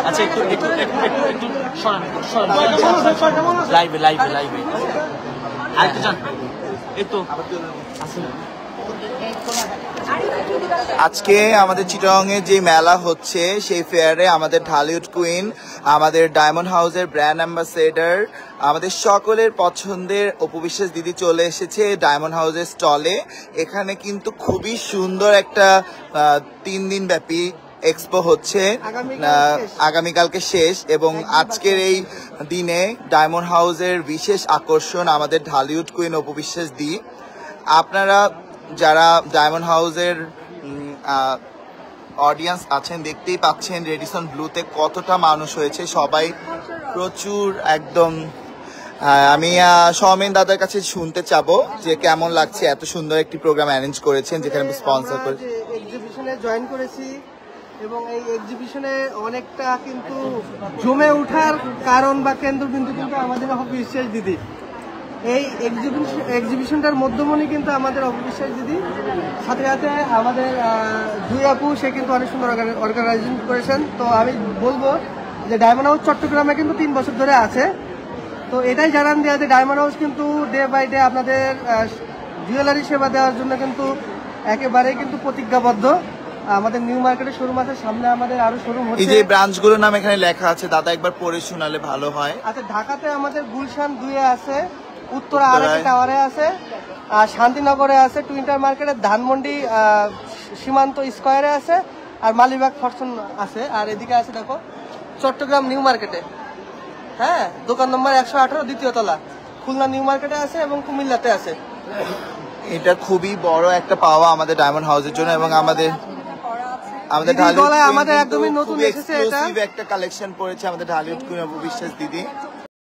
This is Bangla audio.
আচ্ছা একটু একটু একটু একটু লাইভে লাইভে লাইভে আরেকটু জান এই তো আজকে আমাদের চিটাগংয়ে যে মেলা হচ্ছে সেই ফেয়ারে আমাদের ঢালিউড কুইন, আমাদের ডায়মন্ড হাউসের ব্র্যান্ড অ্যাম্বাসেডর, আমাদের সকলের পছন্দের অপু বিশ্বাস দিদি চলে এসেছে ডায়মন্ড হাউসের স্টলে। এখানে কিন্তু খুবই সুন্দর একটা 3 দিন ব্যাপী এক্সপো হচ্ছে, আগামীকালকে শেষ। এবং আজকের এই দিনে ডায়মন্ড হাউসের বিশেষ আকর্ষণ আমাদের ঢালিউড কুইন অপু বিশ্বাস দি। আপনারা যারা ডায়মন্ড হাউসের অডিয়েন্স আছেন দেখতেই পাচ্ছেন রেডিসন ব্লুতে কতটা মানুষ হয়েছে, সবাই প্রচুর একদম। আমি সৌমেন দাদার কাছে শুনতে চাবো যে কেমন লাগছে এত সুন্দর একটি প্রোগ্রাম অ্যারেঞ্জ করেছেন যেখানে স্পন্সর করে এক্সিবিশনে জয়েন করেছি এবং এই এক্সিবিশনে অনেকটা কিন্তু জমে ওঠার কারণ বা কেন্দ্রবিন্দু কিন্তু আমাদের অপু বিশ্বাস দিদি। এই এক্সিবিশনটার মধ্যমণি কিন্তু আমাদের অপু বিশ্বাস দিদি, সাথে সাথে আমাদের দুই আপু সে কিন্তু অনেক সুন্দর অর্গানাইজেশন করেছেন। তো আমি বলবো যে ডায়মন্ড হাউস চট্টগ্রামে কিন্তু 3 বছর ধরে আছে। তো এটাই জানান দেওয়া যে ডায়মন্ড হাউস কিন্তু ডে বাই ডে আপনাদের জুয়েলারি সেবা দেওয়ার জন্য কিন্তু একেবারেই কিন্তু প্রতিজ্ঞাবদ্ধ। আমাদের নিউ মার্কেটের শোরুম আছে, সামনে আমাদের আরো শোরুম হচ্ছে। এই যে ব্রাঞ্চগুলোর নাম এখানে লেখা আছে, দাদা একবার পড়ে শোনালে ভালো হয়। আচ্ছা, ঢাকাতে আমাদের গুলশান 2-এ আছে, উত্তরা আরেকটা টাওয়ারে আছে, আর শান্তিনগরে আছে, টুইন্টার মার্কেটে, ধানমন্ডি সীমান্ত স্কয়ারে আছে, আর মালিবাগ ফরচুন আছে। আর এদিকে আছে দেখো চট্টগ্রাম নিউ মার্কেটে, হ্যাঁ, দোকান নম্বর 118 দ্বিতীয় তলা। খুলনা নিউ মার্কেটে আছে এবং কুমিল্লাতে আছে। এটা খুবই বড় একটা পাওয়া আমাদের ডায়মন্ড হাউসের জন্য এবং আমাদের একদমই নতুন এসেছে, এটা একটা কালেকশন পড়েছে আমাদের ঢালিউড কুইন অপু বিশ্বাস দিদি।